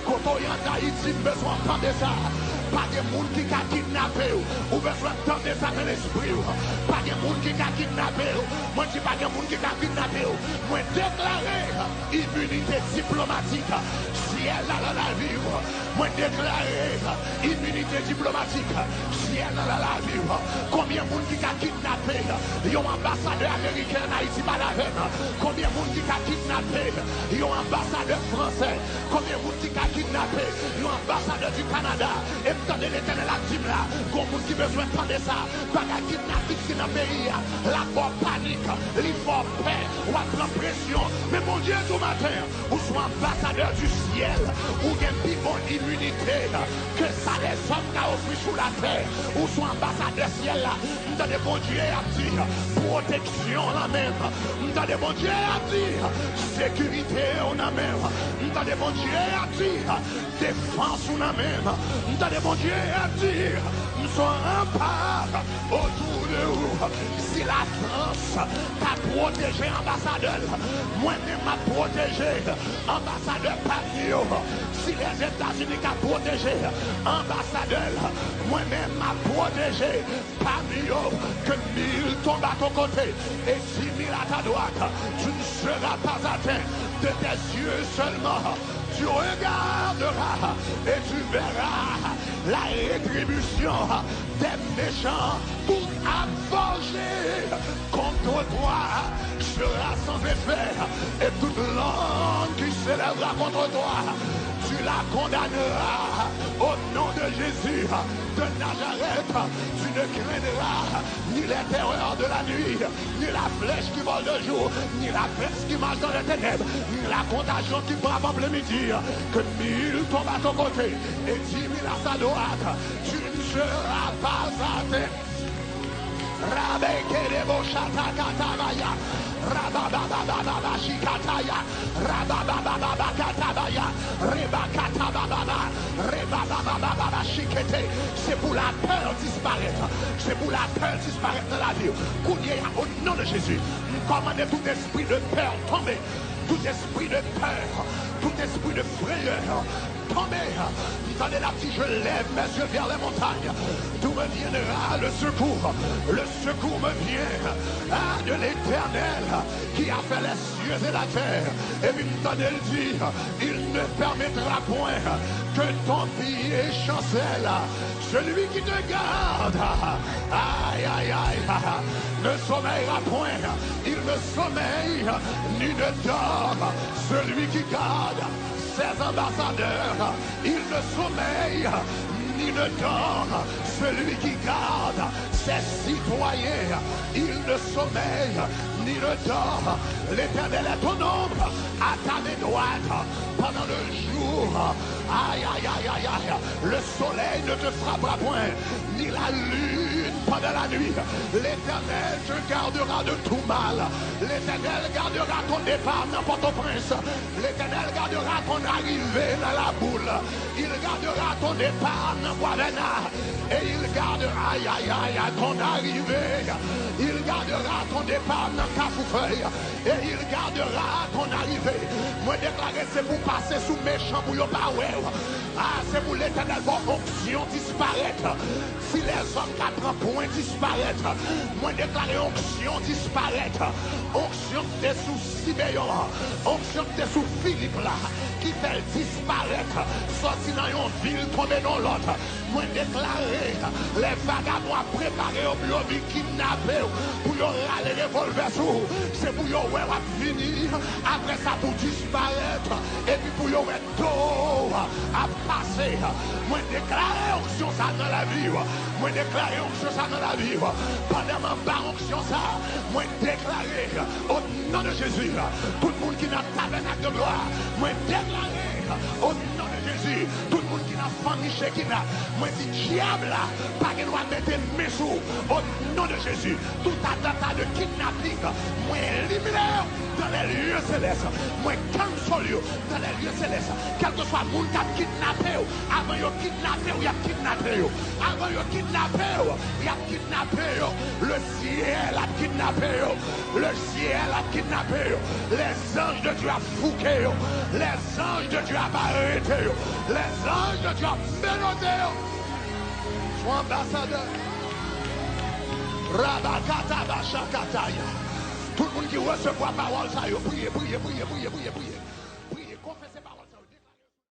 Quand on est en Haïti, besoin d'entendre ça. Pas de monde qui a kidnappé ou besoin d'entendre ça dans l'esprit. Pas de monde qui a kidnappé. Moi, je dis pas de monde qui a kidnappé. Moi, déclarer immunité diplomatique. Ciel dans la vie. Moi, déclarer immunité diplomatique. Ciel dans la vie. Combien de monde qui a kidnappé? Il y a un ambassadeur américain en Haïti, pas la veine. Combien de monde qui a kidnappé? Il y a un ambassadeur français. Combien de monde qui a kidnappé? Il y a un ambassadeur du Canada. Et attendez l'éternel a dit là, qu'on vous qui besoin d'entendre ça, pas qu'à kidnapper qui dans le pays, la bonne panique, l'effort paix, ou à l'impression. Mais mon Dieu, tout matin, ou soit ambassadeur du ciel, ou bien plus bonne immunité, que ça les hommes qui ont offert sous la terre, ou soit ambassadeur ciel là, entendez mon Dieu a dit, protection la même, entendez mon Dieu a dit, sécurité on a même, entendez mon Dieu a dit, défense on a même, entendez mon Dieu a dit, nous sommes un rempart autour de vous. Si la France t'a protégé ambassadeur, moi-même m'a protégé ambassadeur Pavio. Si les États-Unis t'ont protégé ambassadeur, moi-même m'a protégé Pavio. Que 1000 tombent à ton côté et 10 000 à ta droite, tu ne seras pas atteint de tes yeux seulement. Tu regarderas et tu verras la rétribution des méchants. Tout forgé contre toi sera sans effet, et toute langue qui s'élèvera contre toi, tu la condamneras au nom de Jésus de Nazareth. Tu ne craindras ni les terreurs de la nuit, ni la flèche qui vole de jour, ni la peste qui marche dans les ténèbres, ni la contagion qui frappe en plein midi. Que 1000 tombent à ton côté et 10 000 à sa droite, tu ne seras pas atteint. Rabekerebo Shatakatabaya, Rababababa Shikataya, Rababababa Katabaya, Rebakatababa, Rebabababa Shikete. C'est pour la peur disparaître. C'est pour la peur disparaître dans la vie. Au nom de Jésus, nous commandons tout esprit de peur tomber. Tout esprit de peur, tout esprit de frayeur, tomber. Attendez là, si je lève mes yeux vers les montagnes, d'où me viendra le secours? Le secours me vient de l'Éternel qui a fait les cieux et la terre. Et puis attendez le dire, il ne permettra point que ton pied chancelle. Celui qui te garde, aïe aïe aïe, ne sommeillera point, il ne sommeille ni ne dort. Celui qui garde ses ambassadeurs, il ne sommeille ni ne dort. Celui qui garde ses citoyens, il ne sommeille ni ne dort. L'Éternel est ton ombre à ta main droite pendant le jour. Aïe, aïe, aïe, aïe, aïe. Le soleil ne te frappera point, ni la lune pendant la nuit. L'Éternel te gardera de tout mal. L'Éternel gardera ton départ dans Port-au-Prince. L'Éternel gardera ton arrivée dans la boule. Il gardera ton départ dans Boisvena. Et il gardera, aïe, aïe, aïe, ton arrivée. Il gardera ton départ dans Cafoufeuille. Et il gardera ton arrivée. Moi déclarer c'est pour passer sous méchant pour yon pas ouais. Ah, c'est pour l'Éternel pour onction disparaître. Si les hommes qui prennent point disparaître, moi déclarer onction disparaître. Onction t'es sous Sibéon, onction t'es sous Philippe là, qui fait disparaître. Sorti dans une ville, tomber dans l'autre. Moi déclarer les vagabonds à préparer au bureau de kidnapper pour yon râler les revolvers sous. C'est pour yon ouais venir après ça pour disparaître. Et puis pour yon ouais tout à passer. Moi déclarer onction ça dans la vie. Moi déclarer onction ça dans la vie. Pendant ma barre onction ça, moi déclarer au nom de Jésus, tout le monde qui n'a tabernacle de gloire, moi déclarer au nom de Jésus, tout le monde qui n'a la famille Shekina. Moi, dis diable là, pas que nous mettre mes sous au nom de Jésus. Tout attentat de kidnapping, moi, éliminer dans les lieux célestes. Moi, cancel dans les lieux célestes. Quel que soit le monde qui a kidnappé, avant de kidnapper, il a kidnappé. Avant de kidnapper, il a kidnappé. Le ciel a kidnappé. Le ciel a kidnappé. Les anges de Dieu a fouqué. Les anges de Dieu a arrêté. Les anges de Dieu a menotté. Sois ambassadeur. Rabakata Bashakataya. Tout le monde qui reçoit la parole, ça y est, priez, priez, priez, priez, priez, priez.